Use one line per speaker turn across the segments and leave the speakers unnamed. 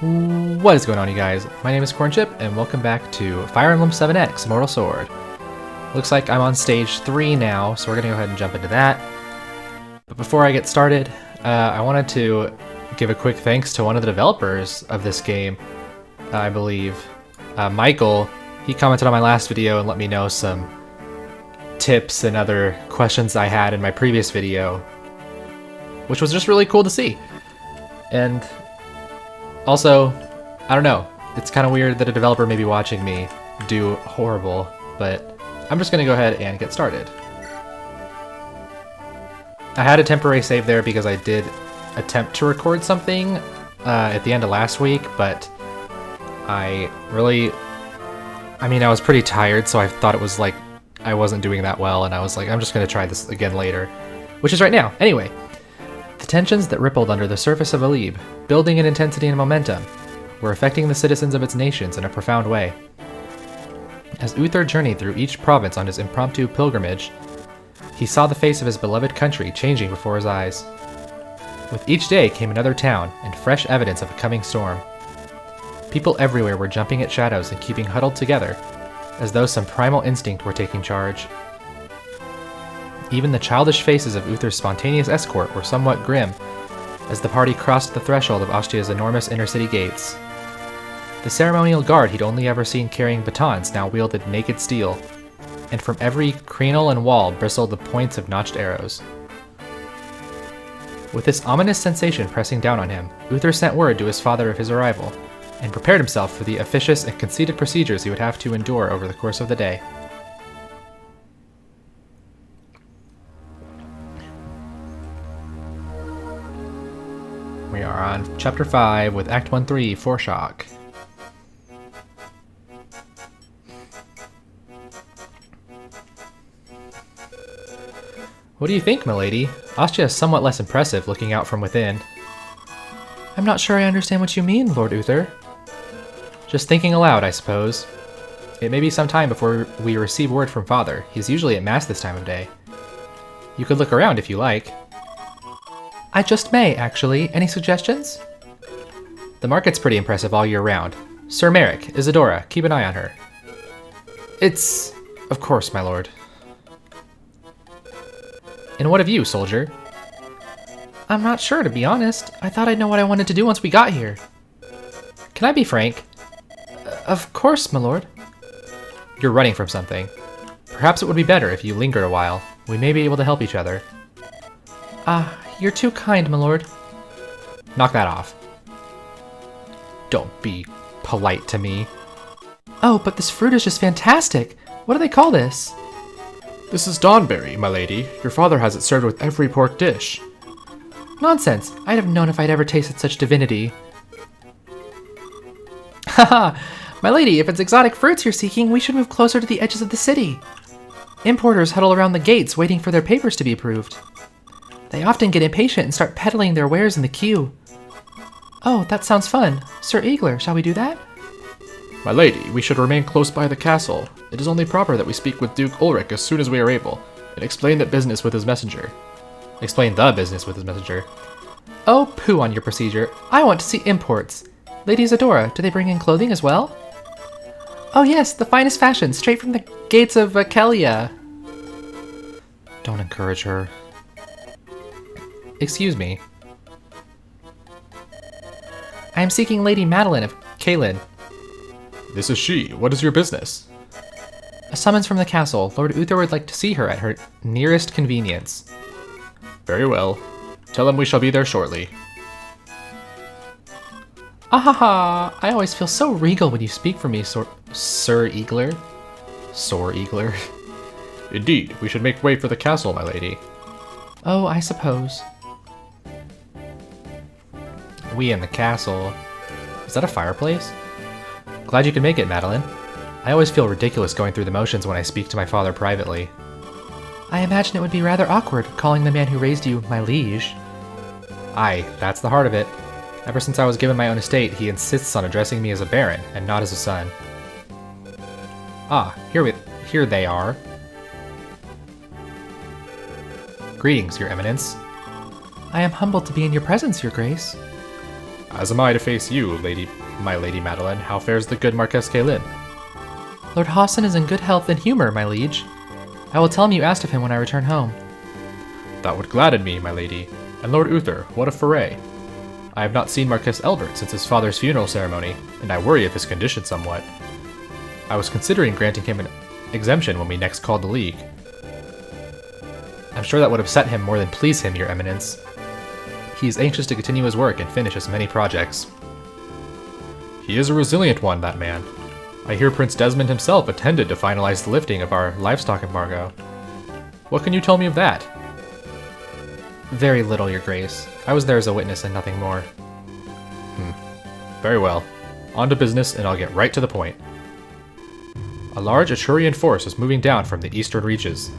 What is going on, you guys? My name is Cornchip, and welcome back to Fire Emblem 7X Immortal Sword. Looks like I'm on stage 3 now, so we're gonna go ahead and jump into that. But before I get started, I wanted to give a quick thanks to one of the developers of this game, I believe. Michael, he commented on my last video and let me know some tips and other questions I had in my previous video, which was just really cool to see. And also, I don't know, it's kind of weird that a developer may be watching me do horrible, but I'm just going to go ahead and get started. I had a temporary save there because I did attempt to record something at the end of last week, but I was pretty tired, so I thought it was like I wasn't doing that well, and I was like, I'm just going to try this again later, which is right now. Anyway. The tensions that rippled under the surface of Alib, building in intensity and momentum, were affecting the citizens of its nations in a profound way. As Uther journeyed through each province on his impromptu pilgrimage, he saw the face of his beloved country changing before his eyes. With each day came another town and fresh evidence of a coming storm. People everywhere were jumping at shadows and keeping huddled together, as though some primal instinct were taking charge. Even the childish faces of Uther's spontaneous escort were somewhat grim as the party crossed the threshold of Ostia's enormous inner-city gates. The ceremonial guard he'd only ever seen carrying batons now wielded naked steel, and from every crenel and wall bristled the points of notched arrows. With this ominous sensation pressing down on him, Uther sent word to his father of his arrival, and prepared himself for the officious and conceited procedures he would have to endure over the course of the day. We are on Chapter 5 with Act 1-3, Foreshock. What do you think, milady? Ostia is somewhat less impressive looking out from within. I'm not sure I understand what you mean, Lord Uther. Just thinking aloud, I suppose. It may be some time before we receive word from Father. He's usually at Mass this time of day. You could look around if you like. I just may, actually. Any suggestions? The market's pretty impressive all year round. Sir Merrick, Isadora, keep an eye on her. It's... Of course, my lord. And what of you, soldier? I'm not sure, to be honest. I thought I'd know what I wanted to do once we got here. Can I be frank? Of course, my lord. You're running from something. Perhaps it would be better if you lingered a while. We may be able to help each other. You're too kind, my lord. Knock that off. Don't be polite to me. Oh, but this fruit is just fantastic. What do they call this? This is Dawnberry, my lady. Your father has it served with every pork dish. Nonsense. I'd have known if I'd ever tasted such divinity. Haha! My lady, if it's exotic fruits you're seeking, we should move closer to the edges of the city. Importers huddle around the gates waiting for their papers to be approved. They often get impatient and start peddling their wares in the queue. Oh, that sounds fun. Sir Eagler, shall we do that? My lady, we should remain close by the castle. It is only proper that we speak with Duke Ulrich as soon as we are able, and explain the business with his messenger. Explain the business with his messenger. Oh, pooh on your procedure. I want to see imports. Lady Isadora, do they bring in clothing as well? Oh yes, the finest fashion, straight from the gates of Kelia. Don't encourage her. Excuse me. I am seeking Lady Madeline of Kalin. This is she. What is your business? A summons from the castle. Lord Uther would like to see her at her nearest convenience. Very well. Tell him we shall be there shortly. Ahaha! I always feel so regal when you speak for me, Sir Eagler. Sor Eagler. Indeed, we should make way for the castle, my lady. Oh, I suppose. We in the castle. Is that a fireplace? Glad you could make it, Madeline. I always feel ridiculous going through the motions when I speak to my father privately. I imagine it would be rather awkward calling the man who raised you my liege. Aye, that's the heart of it. Ever since I was given my own estate, he insists on addressing me as a baron and not as a son. Ah, here they are. Greetings, your eminence. I am humbled to be in your presence, your grace. As am I to face you, my Lady Madeline. How fares the good Marquess Kaelin? Lord Hassan is in good health and humor, my liege. I will tell him you asked of him when I return home. That would gladden me, my lady. And Lord Uther, what a foray. I have not seen Marquess Elbert since his father's funeral ceremony, and I worry of his condition somewhat. I was considering granting him an exemption when we next called the League. I'm sure that would upset him more than please him, Your Eminence. He is anxious to continue his work and finish his many projects. He is a resilient one, that man. I hear Prince Desmond himself attended to finalize the lifting of our livestock embargo. What can you tell me of that? Very little, Your Grace. I was there as a witness and nothing more. Very well. On to business, and I'll get right to the point. A large Etrurian force is moving down from the eastern reaches.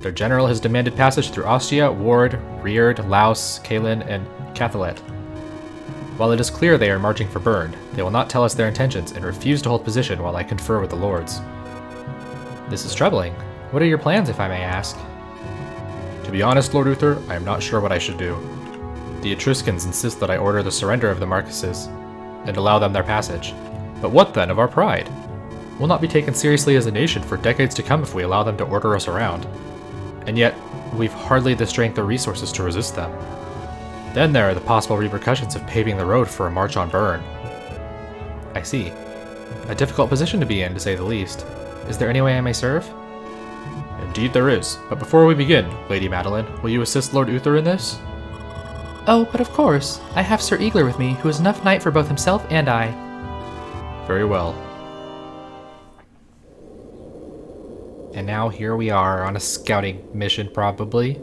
Their general has demanded passage through Ostia, Ward, Reard, Laos, Kaelin, and Cathalet. While it is clear they are marching for Bern, they will not tell us their intentions and refuse to hold position while I confer with the lords. This is troubling. What are your plans, if I may ask? To be honest, Lord Uther, I am not sure what I should do. The Etruscans insist that I order the surrender of the Marquesses and allow them their passage. But what then of our pride? We'll not be taken seriously as a nation for decades to come if we allow them to order us around. And yet, we've hardly the strength or resources to resist them. Then there are the possible repercussions of paving the road for a march on Bern. I see. A difficult position to be in, to say the least. Is there any way I may serve? Indeed there is, but before we begin, Lady Madeline, will you assist Lord Uther in this? Oh, but of course. I have Sir Eagler with me, who is enough knight for both himself and I. Very well. And now here we are on a scouting mission, probably.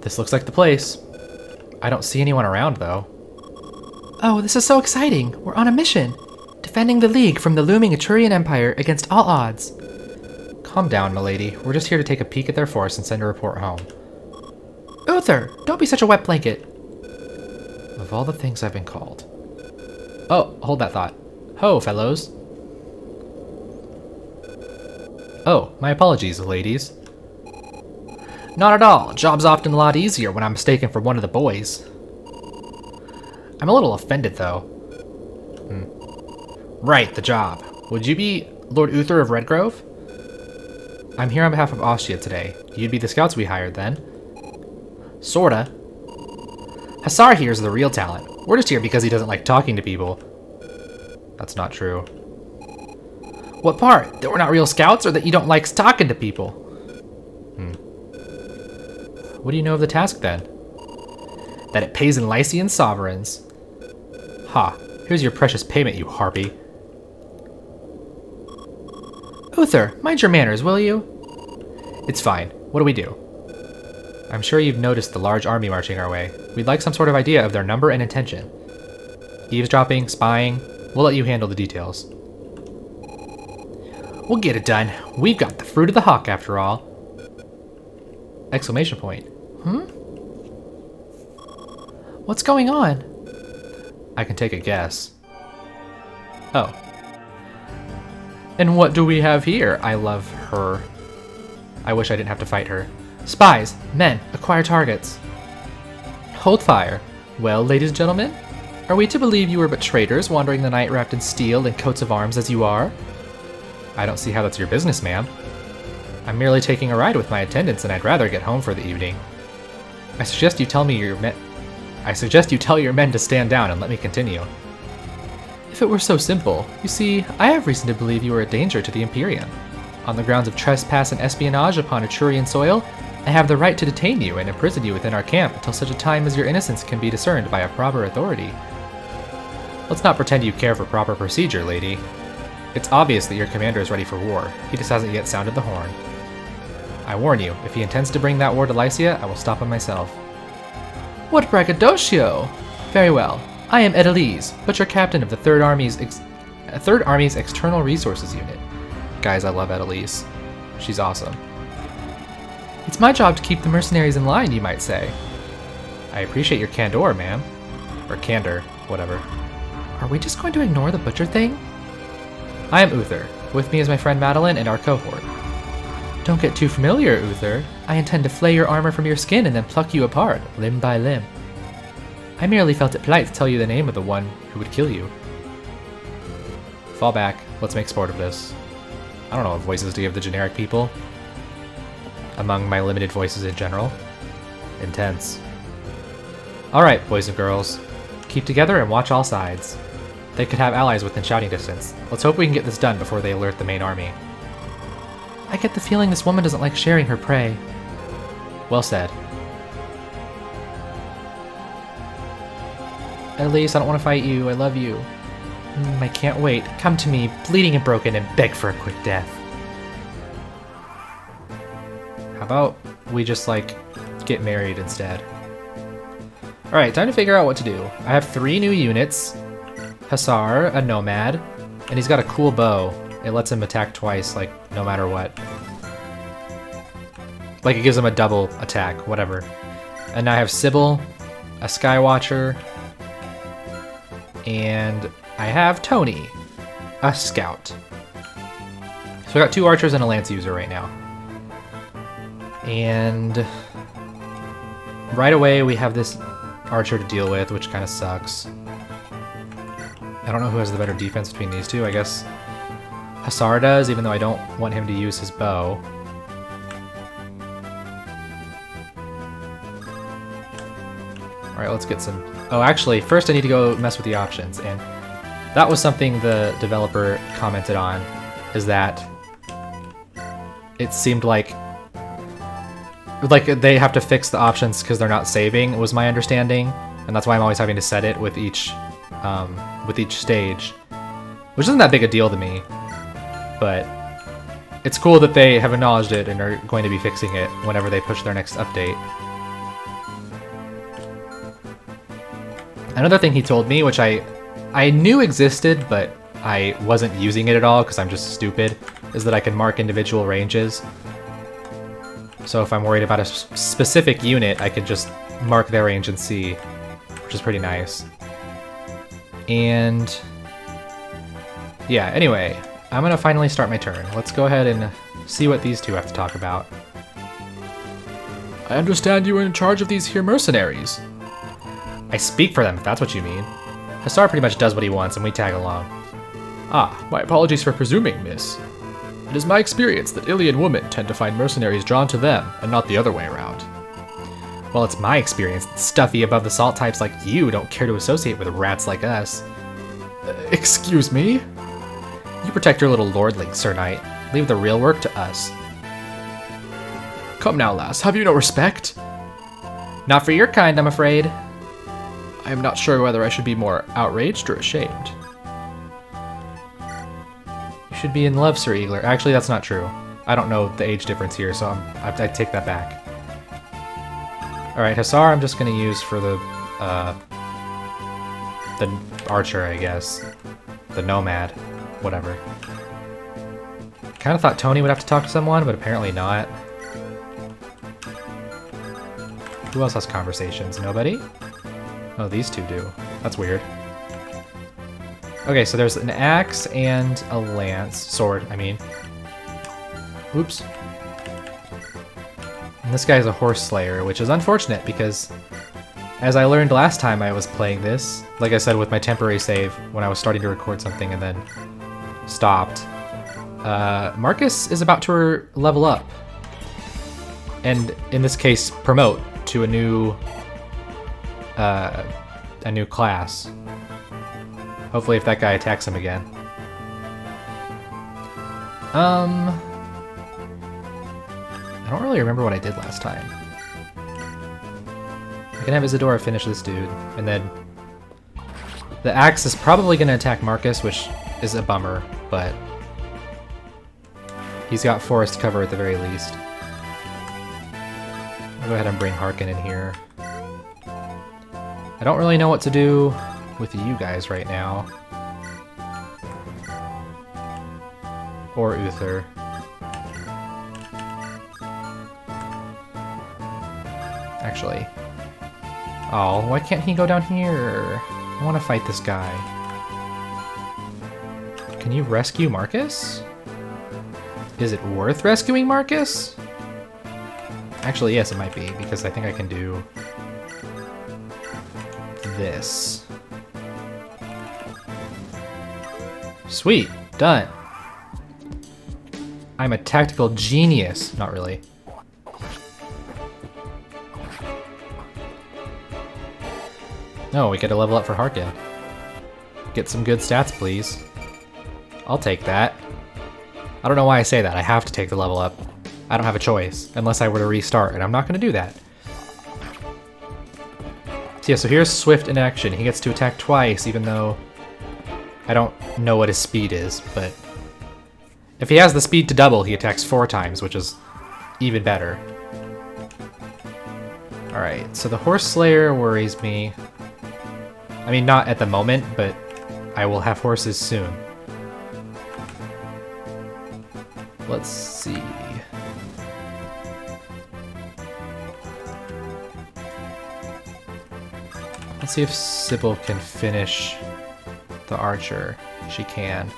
This looks like the place. I don't see anyone around, though. Oh, this is so exciting! We're on a mission! Defending the League from the looming Etrurian Empire against all odds. Calm down, milady. We're just here to take a peek at their force and send a report home. Uther! Don't be such a wet blanket! Of all the things I've been called. Oh, hold that thought. Ho, fellows! Oh, my apologies, ladies. Not at all. Job's often a lot easier when I'm mistaken for one of the boys. I'm a little offended, though. Right, the job. Would you be Lord Uther of Redgrove? I'm here on behalf of Ostia today. You'd be the scouts we hired, then? Sorta. Hassar here's the real talent. We're just here because he doesn't like talking to people. That's not true. What part? That we're not real scouts, or that you don't like talking to people? What do you know of the task, then? That it pays in Lycian sovereigns. Ha, here's your precious payment, you harpy. Uther, mind your manners, will you? It's fine. What do we do? I'm sure you've noticed the large army marching our way. We'd like some sort of idea of their number and intention. Eavesdropping, spying, we'll let you handle the details. We'll get it done. We've got the fruit of the hawk, after all. Exclamation point. What's going on? I can take a guess. Oh. And what do we have here? I love her. I wish I didn't have to fight her. Spies, men, acquire targets. Hold fire. Well, ladies and gentlemen, are we to believe you are but traitors wandering the night wrapped in steel and coats of arms as you are? I don't see how that's your business, ma'am. I'm merely taking a ride with my attendants, and I'd rather get home for the evening. I suggest you tell your men to stand down and let me continue. If it were so simple, you see, I have reason to believe you are a danger to the Imperium. On the grounds of trespass and espionage upon Etrurian soil, I have the right to detain you and imprison you within our camp until such a time as your innocence can be discerned by a proper authority. Let's not pretend you care for proper procedure, lady. It's obvious that your commander is ready for war. He just hasn't yet sounded the horn. I warn you, if he intends to bring that war to Lycia, I will stop him myself. What braggadocio! Very well. I am Edalise, butcher captain of the 3rd Army's External Resources Unit. Guys, I love Edalise. She's awesome. It's my job to keep the mercenaries in line, you might say. I appreciate your candor, ma'am. Or candor, whatever. Are we just going to ignore the butcher thing? I am Uther. With me is my friend Madeline and our cohort. Don't get too familiar, Uther. I intend to flay your armor from your skin and then pluck you apart, limb by limb. I merely felt it polite to tell you the name of the one who would kill you. Fall back. Let's make sport of this. I don't know what voices to give the generic people. Among my limited voices in general. Intense. Alright, boys and girls. Keep together and watch all sides. They could have allies within shouting distance. Let's hope we can get this done before they alert the main army. I get the feeling this woman doesn't like sharing her prey. Well said. Elise, I don't want to fight you. I love you. I can't wait. Come to me, bleeding and broken, and beg for a quick death. How about we just, like, get married instead? Alright, time to figure out what to do. I have 3 new units. Hussar, a nomad, and he's got a cool bow. It lets him attack twice, like, no matter what. Like, it gives him a double attack, whatever. And now I have Sybil, a Skywatcher, and I have Tony, a scout. So I got 2 archers and a lance user right now. And right away we have this archer to deal with, which kind of sucks. I don't know who has the better defense between these two. I guess Hussar does, even though I don't want him to use his bow. Alright, let's get some... Oh, actually, first I need to go mess with the options, and that was something the developer commented on, is that it seemed like they have to fix the options because they're not saving, was my understanding, and that's why I'm always having to set it with each stage, which isn't that big a deal to me, but it's cool that they have acknowledged it and are going to be fixing it whenever they push their next update. Another thing he told me, which I knew existed, but I wasn't using it at all because I'm just stupid, is that I can mark individual ranges. So if I'm worried about a specific unit, I could just mark their range and see, which is pretty nice. And yeah, anyway, I'm gonna finally start my turn. Let's go ahead and see what these two have to talk about. I understand you were in charge of these here mercenaries. I speak for them, if that's what you mean. Hussar pretty much does what he wants, and we tag along. Ah, my apologies for presuming, miss. It is my experience that Ilian women tend to find mercenaries drawn to them, and not the other way around. Well, it's my experience that stuffy above-the-salt types like you don't care to associate with rats like us. Excuse me? You protect your little lordling, Sir Knight. Leave the real work to us. Come now, lass, have you no respect? Not for your kind, I'm afraid. I am not sure whether I should be more outraged or ashamed. You should be in love, Sir Eagler. Actually, that's not true. I don't know the age difference here, so I take that back. Alright, Hussar I'm just going to use for the archer, I guess. The nomad. Whatever. Kind of thought Tony would have to talk to someone, but apparently not. Who else has conversations? Nobody? Oh, these two do. That's weird. Okay, so there's an axe and a lance. Sword, I mean. Oops. And this guy's a horse slayer, which is unfortunate because, as I learned last time I was playing this, like I said with my temporary save when I was starting to record something and then stopped, Marcus is about to level up. And in this case, promote to a new class. Hopefully if that guy attacks him again. I don't really remember what I did last time. I can have Isadora finish this dude, and then the axe is probably going to attack Marcus, which is a bummer, but he's got forest cover at the very least. I'll go ahead and bring Harkin in here. I don't really know what to do with you guys right now. Or Uther. Actually. Oh, why can't he go down here? I want to fight this guy. Can you rescue Marcus? Is it worth rescuing Marcus? Actually, yes, it might be, because I think I can do this. Sweet, done. I'm a tactical genius. Not really. No, we get a level up for Harkin. Get some good stats, please. I'll take that. I don't know why I say that. I have to take the level up. I don't have a choice, unless I were to restart, and I'm not going to do that. So yeah, so here's Swift in action. He gets to attack twice, even though I don't know what his speed is, but if he has the speed to double, he attacks 4 times, which is even better. Alright, so the Horse Slayer worries me. I mean, not at the moment, but I will have horses soon. Let's see. Let's see if Sybil can finish the archer. She can.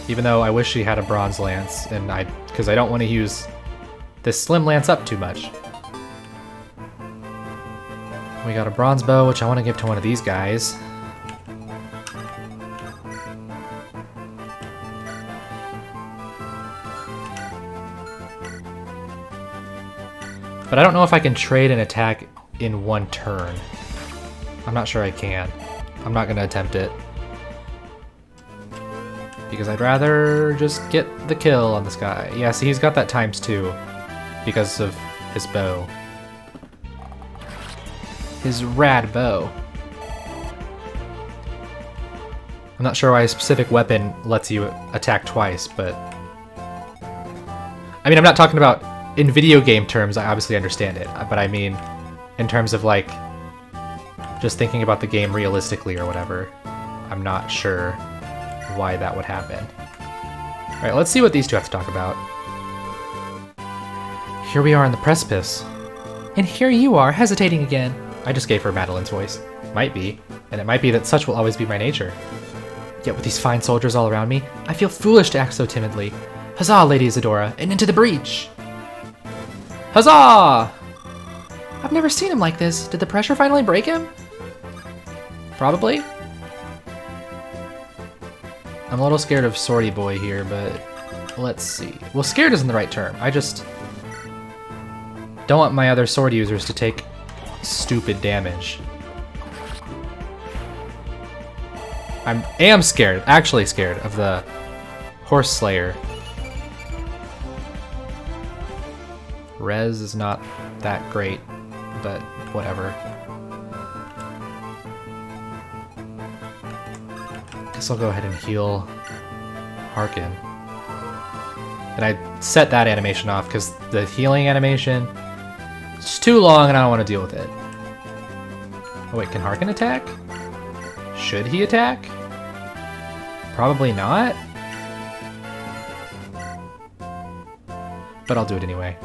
Even though I wish she had a bronze lance, and because I don't want to use this slim lance up too much. We got a bronze bow, which I want to give to one of these guys. But I don't know if I can trade an attack in one turn. I'm not sure I can. I'm not going to attempt it. Because I'd rather just get the kill on this guy. Yeah, see, he's got that ×2 because of his bow. His rad bow. I'm not sure why a specific weapon lets you attack twice, but... I mean, I'm not talking about... In video game terms, I obviously understand it, but I mean, in terms of like, just thinking about the game realistically or whatever, I'm not sure why that would happen. Alright, let's see what these two have to talk about. Here we are on the precipice. And here you are, hesitating again. I just gave her Madeline's voice. Might be, and it might be that such will always be my nature. Yet with these fine soldiers all around me, I feel foolish to act so timidly. Huzzah, Lady Isadora, and into the breach! Huzzah! I've never seen him like this. Did the pressure finally break him? Probably. I'm a little scared of Swordy Boy here, but let's see. Well, scared isn't the right term. I just don't want my other sword users to take stupid damage. I am scared, actually scared, of the Horse Slayer. Res is not that great, but whatever. Guess I'll go ahead and heal Harkin. And I set that animation off because the healing animation is too long and I don't want to deal with it. Oh wait, can Harkin attack? Should he attack? Probably not. But I'll do it anyway.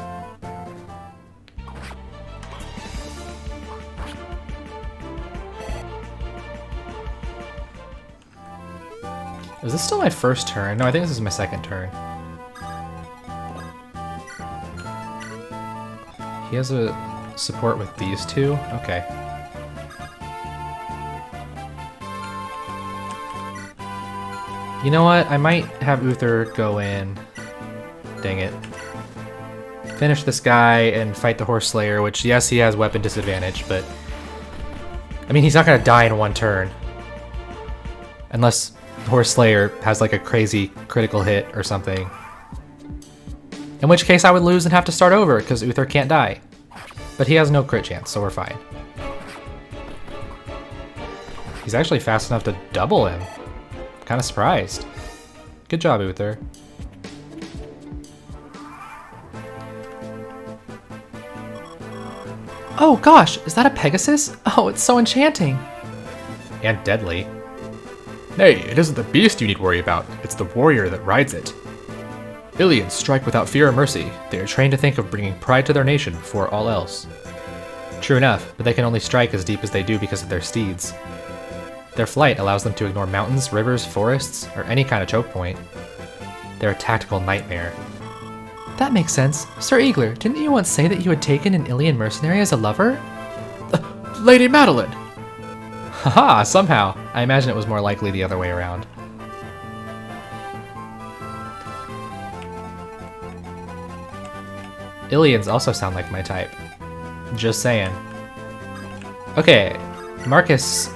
Is this still my first turn? No, I think this is my second turn. He has a support with these two? Okay. You know what? I might have Uther go in. Dang it. Finish this guy and fight the Horse Slayer, which, yes, he has weapon disadvantage, but... I mean, he's not gonna die in one turn. Unless the Horse Slayer has like a crazy critical hit or something. In which case I would lose and have to start over, because Uther can't die. But he has no crit chance, so we're fine. He's actually fast enough to double him. I'm kind of surprised. Good job, Uther. Oh gosh, is that a Pegasus? Oh, it's so enchanting. And deadly. Nay, it isn't the beast you need worry about. It's the warrior that rides it. Ilians strike without fear or mercy. They are trained to think of bringing pride to their nation before all else. True enough, but they can only strike as deep as they do because of their steeds. Their flight allows them to ignore mountains, rivers, forests, or any kind of choke point. They're a tactical nightmare. That makes sense. Sir Eagler, didn't you once say that you had taken an Ilian mercenary as a lover?
Lady Madeline!
Haha, somehow. I imagine it was more likely the other way around. Ilians also sound like my type. Just saying. Okay, Marcus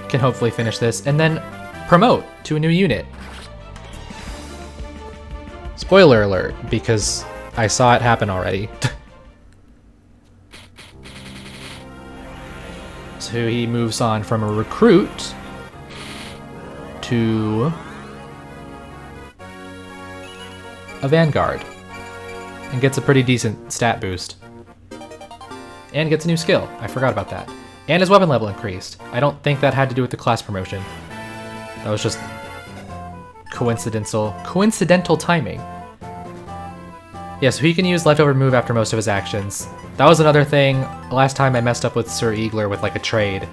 can hopefully finish this and then promote to a new unit. Spoiler alert, because I saw it happen already. So he moves on from a recruit to a vanguard and gets a pretty decent stat boost. And gets a new skill. I forgot about that. And his weapon level increased. I don't think that had to do with the class promotion. That was just coincidental timing. Yeah, so he can use leftover move after most of his actions. That was another thing. Last time I messed up with Sir Eagler with like a trade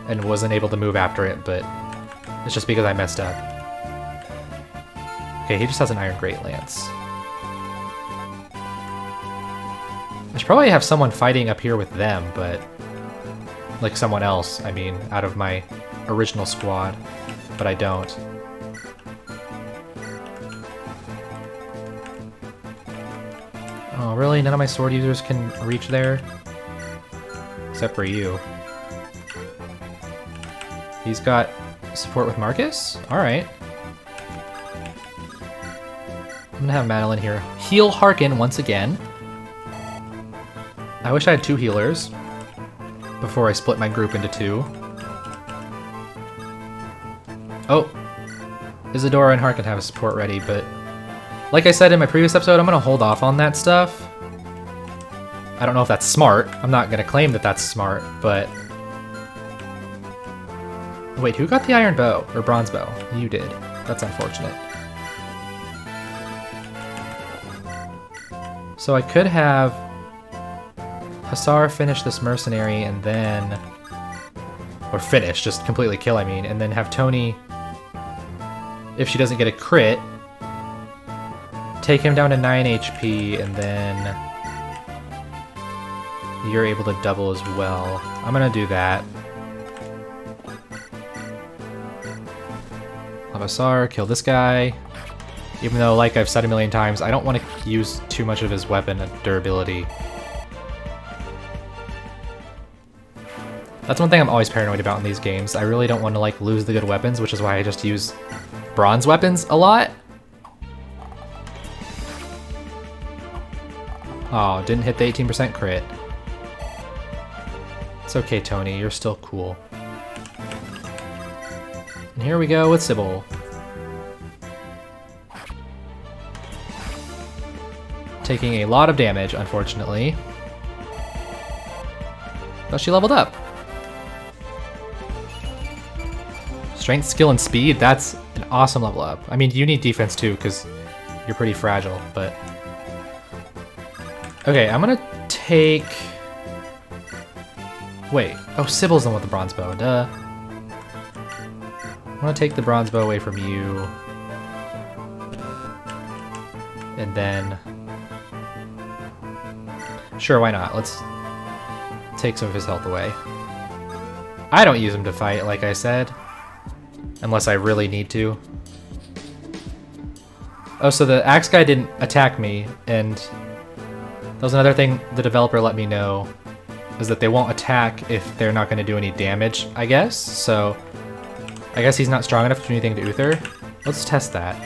and wasn't able to move after it, but it's just because I messed up. Okay, he just has an Iron Great Lance. I should probably have someone fighting up here with them, but like someone else, I mean, out of my original squad, but I don't. Oh, really? None of my sword users can reach there? Except for you. He's got support with Marcus? Alright. I'm gonna have Madeline here heal Harkin once again. I wish I had 2 healers before I split my group into 2. Oh, Isadora and Harkin have a support ready, but like I said in my previous episode, I'm gonna hold off on that stuff. I don't know if that's smart. I'm not gonna claim that that's smart, but... Wait, who got the iron bow? Or bronze bow? You did. That's unfortunate. So I could have Hussar finish this mercenary and then... Or finish, just completely kill, I mean. And then have Tony, if she doesn't get a crit, take him down to 9 HP, and then you're able to double as well. I'm gonna do that. Hussar, kill this guy. Even though, like I've said a million times, I don't want to use too much of his weapon durability. That's one thing I'm always paranoid about in these games. I really don't want to like lose the good weapons, which is why I just use bronze weapons a lot. Oh, didn't hit the 18% crit. It's okay, Tony, you're still cool. And here we go with Sybil. Taking a lot of damage, unfortunately. But she leveled up. Strength, skill, and speed, that's an awesome level up. I mean, you need defense too, because you're pretty fragile, but... Okay, I'm gonna take... Wait, oh, Sybil's the one with the bronze bow, duh. I'm gonna take the bronze bow away from you. And then... Sure, why not? Let's take some of his health away. I don't use him to fight, like I said. Unless I really need to. Oh, so the axe guy didn't attack me, and that was another thing the developer let me know, is that they won't attack if they're not going to do any damage, I guess. So I guess he's not strong enough to do anything to Uther. Let's test that.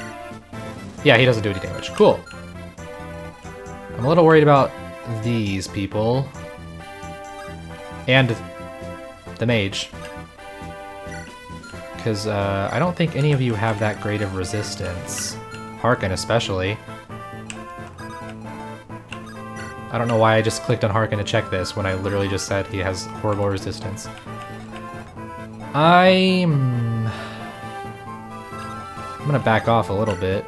Yeah, he doesn't do any damage. Cool. I'm a little worried about these people. And the mage. Because I don't think any of you have that great of resistance. Harkin especially. I don't know why I just clicked on Harkin to check this when I literally just said he has horrible resistance. I'm gonna back off a little bit.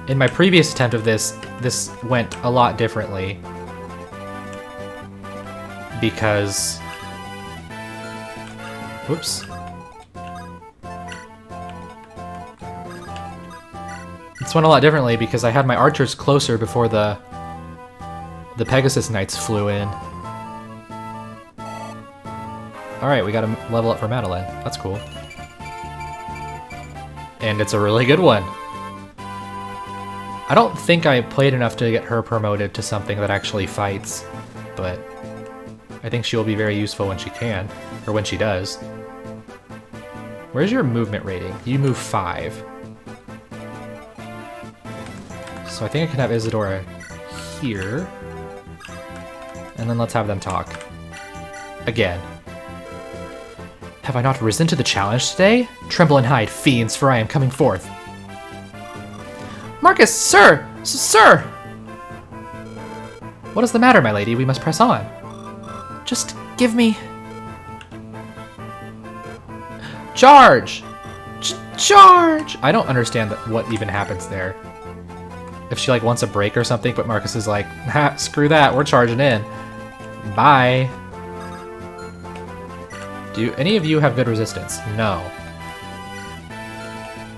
In my previous attempt of this went a lot differently. Because... Whoops. went a lot differently because I had my archers closer before the Pegasus Knights flew in. Alright, we got a level up for Madeline. That's cool. And it's a really good one. I don't think I played enough to get her promoted to something that actually fights, but I think she'll be very useful when she can, or when she does. Where's your movement rating? You move 5. So I think I can have Isadora here. And then let's have them talk. Again. Have I not risen to the challenge today? Tremble and hide, fiends, for I am coming forth. Marcus, sir! Sir! What is the matter, my lady? We must press on. Just give me... Charge! Charge! I don't understand what even happens there. If she like wants a break or something, but Marcus is like, ha, screw that, we're charging in. Bye. Do any of you have good resistance? No.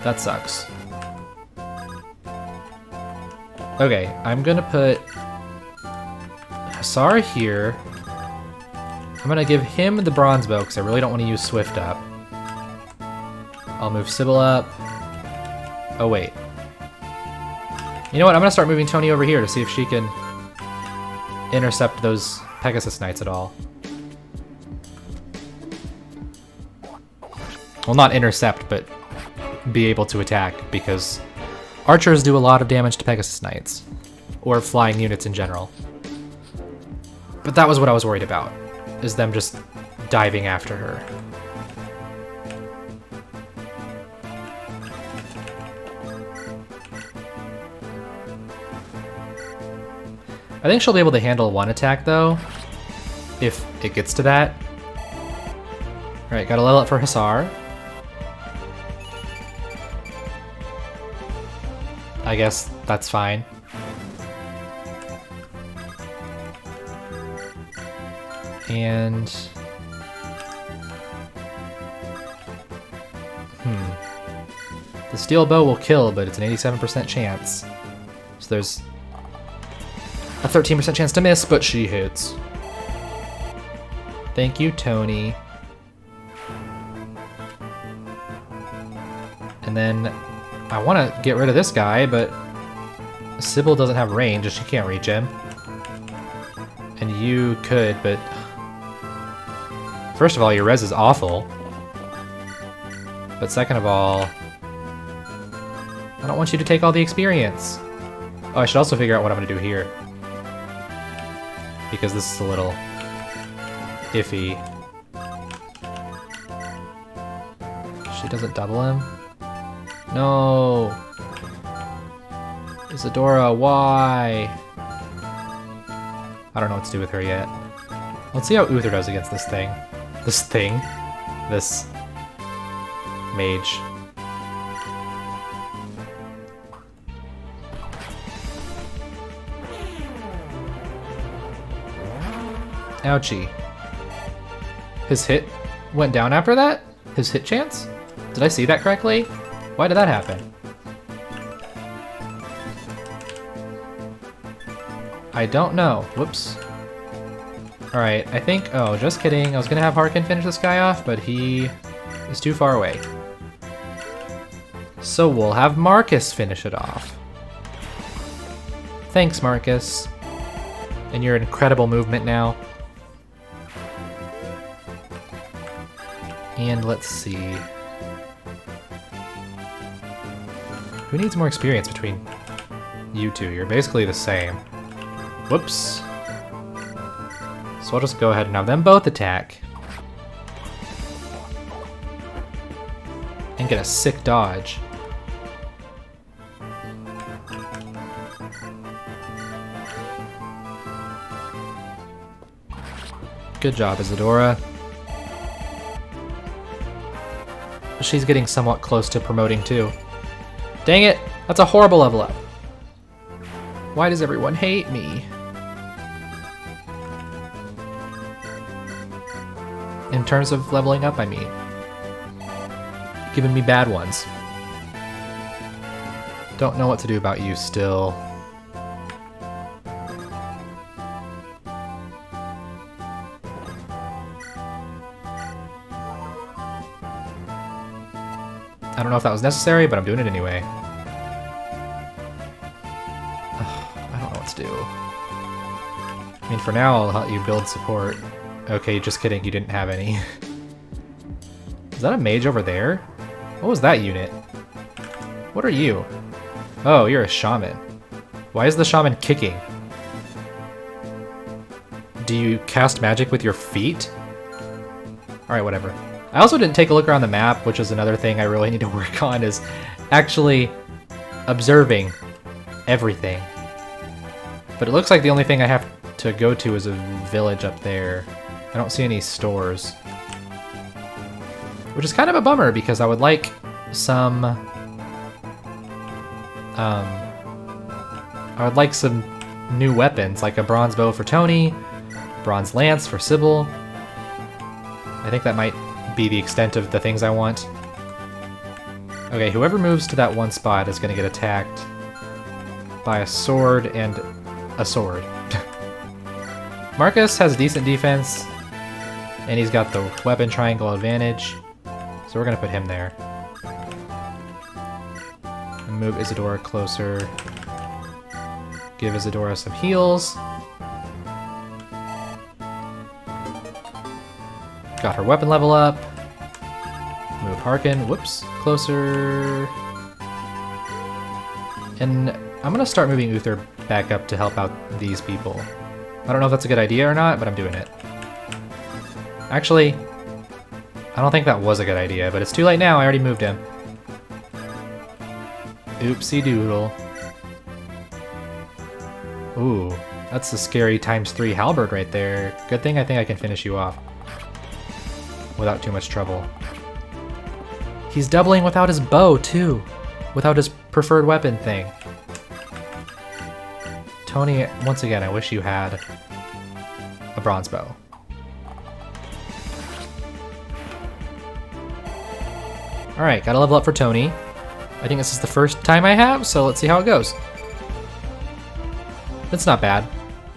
That sucks. Okay, I'm gonna put Hussar here. I'm gonna give him the bronze bow because I really don't want to use Swift up. I'll move Sybil up. Oh wait. You know what? I'm gonna start moving Tony over here to see if she can intercept those Pegasus Knights at all. Well, not intercept, but be able to attack, because archers do a lot of damage to Pegasus Knights, or flying units in general. But that was what I was worried about, is them just diving after her. I think she'll be able to handle one attack, though, if it gets to that. Alright, got a level up for Hussar. I guess that's fine. And... The steel bow will kill, but it's an 87% chance. So there's a 13% chance to miss, but she hits. Thank you, Tony. And then I want to get rid of this guy, but Sybil doesn't have range and she can't reach him. And you could, but... First of all, your res is awful. But second of all... I don't want you to take all the experience. Oh, I should also figure out what I'm going to do here. Because this is a little... iffy. She doesn't double him? No! Isadora, why? I don't know what to do with her yet. Let's see how Uther does against this thing. This thing? This... mage. Ouchie. His hit went down after that? His hit chance? Did I see that correctly? Why did that happen? I don't know. Whoops. Alright, I think... Oh, just kidding. I was gonna have Harkin finish this guy off, but he is too far away. So we'll have Marcus finish it off. Thanks, Marcus. And your incredible movement now. And let's see... Who needs more experience between you two? You're basically the same. Whoops. So I'll just go ahead and have them both attack. And get a sick dodge. Good job, Isadora. She's getting somewhat close to promoting too. Dang it! That's a horrible level up. Why does everyone hate me? In terms of leveling up, I mean. Giving me bad ones. Don't know what to do about you still. I don't know if that was necessary, but I'm doing it anyway. I don't know what to do. I mean, for now, I'll help you build support. Okay, just kidding, you didn't have any. Is that a mage over there? What was that unit? What are you? Oh, you're a shaman. Why is the shaman kicking? Do you cast magic with your feet? Alright, whatever. I also didn't take a look around the map, which is another thing I really need to work on, is actually observing everything. But it looks like the only thing I have to go to is a village up there. I don't see any stores. Which is kind of a bummer, because I would like some... I would like some new weapons, like a bronze bow for Tony, bronze lance for Sybil. I think that might be the extent of the things I want. Okay, whoever moves to that one spot is going to get attacked by a sword and a sword. Marcus has decent defense, and he's got the weapon triangle advantage, so we're going to put him there. And move Isadora closer. Give Isadora some heals. Got her weapon level up. Move Harkin, whoops, closer. And I'm gonna start moving Uther back up to help out these people. I don't know if that's a good idea or not, but I'm doing it. Actually, I don't think that was a good idea, but it's too late now, I already moved him. Oopsie doodle. Ooh, that's a scary ×3 halberd right there. Good thing I think I can finish you off without too much trouble. He's doubling without his bow, too. Without his preferred weapon thing. Tony, once again, I wish you had a bronze bow. Alright, gotta level up for Tony. I think this is the first time I have, so let's see how it goes. It's not bad.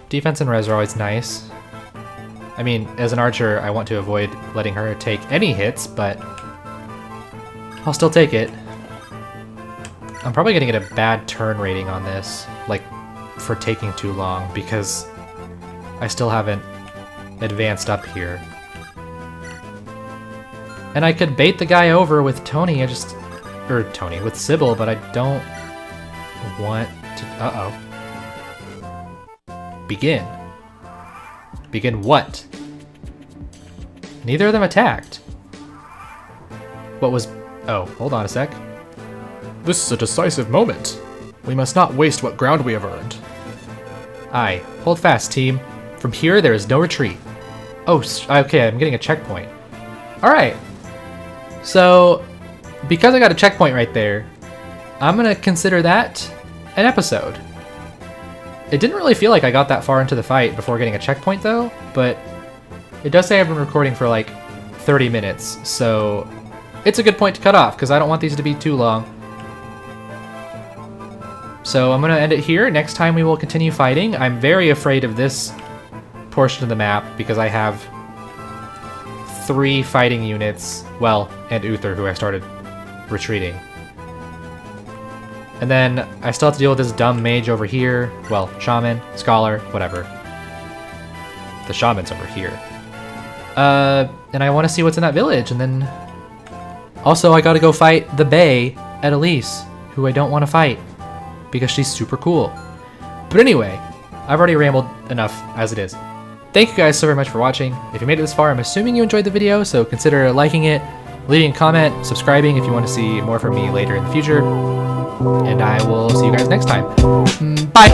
Defense and res are always nice. I mean, as an archer, I want to avoid letting her take any hits, but I'll still take it. I'm probably gonna get a bad turn rating on this, like, for taking too long, because I still haven't advanced up here. And I could bait the guy over with Tony, with Sybil, but I don't want to, uh-oh. Begin. Begin what? Neither of them attacked. What was... Oh, hold on a sec.
This is a decisive moment. We must not waste what ground we have earned.
Aye. Hold fast, team. From here, there is no retreat. Oh, okay, I'm getting a checkpoint. Alright. So, because I got a checkpoint right there, I'm gonna consider that an episode. It didn't really feel like I got that far into the fight before getting a checkpoint though, but it does say I've been recording for like 30 minutes, so it's a good point to cut off because I don't want these to be too long. So I'm gonna end it here. Next time we will continue fighting. I'm very afraid of this portion of the map because I have 3 fighting units, well, and Uther, who I started retreating. And then I still have to deal with this dumb mage over here. Well, shaman, scholar, whatever. The shaman's over here. And I want to see what's in that village, and then... Also, I gotta go fight the Bae at Elise, who I don't want to fight, because she's super cool. But anyway, I've already rambled enough as it is. Thank you guys so very much for watching. If you made it this far, I'm assuming you enjoyed the video, so consider liking it, leaving a comment, subscribing if you want to see more from me later in the future. And I will see you guys next time. Bye!